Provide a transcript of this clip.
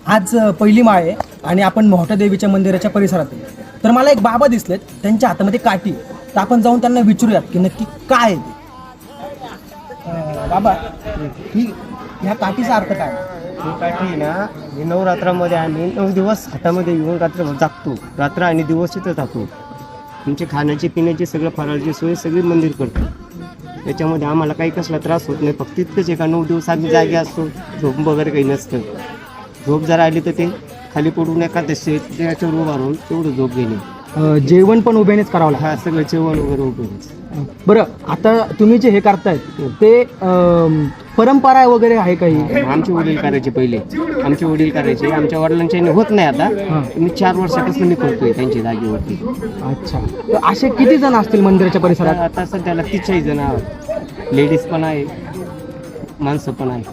आज पहिली माळ आहे आणि आपण मोहटा देवीच्या मंदिराच्या परिसरात आहे. तर मला एक बाबा दिसलेत, त्यांच्या हातामध्ये काठी. तर आपण जाऊन त्यांना विचारूयात की नक्की काय आहे ते. बाबा, ही ह्या काठीचा अर्थ काय? ही काठी ना, ही नवरात्रामध्ये आम्ही 9 दिवस हातामध्ये घेऊन रात्रभर जागतो. रात्र आणि दिवस इथं जातो. तुमची खाण्याची पिण्याची सगळं फराळची सोय सगळी मंदिर करतो. त्याच्यामध्ये आम्हाला काही कसला त्रास होत नाही. फक्त इतकंच एका 9 दिवस आम्ही जागे असतो. झोप वगैरे काही नसतं. झोप जर आली तर ते खाली पडून एका त्याच्यावर उभा राहून तेवढं झोप घेणे. जेवण पण उभ्यानेच करावं लागतं. हा, सगळं जेवण वगैरे उभेच. बरं, आता तुम्ही जे हे करतायत ते परंपरा वगैरे आहे काही? आमचे वडील करायचे पहिले. आमचे वडील करायचे. आमच्या वडिलांच्या होत नाही आता. मी 4 वर्षापासून मी करतोय त्यांच्या जागेवरती. अच्छा, तर असे किती जण असतील मंदिराच्या परिसरात? आता सध्याला 30 जण आहोत. लेडीज पण आहे, माणसं पण आहे.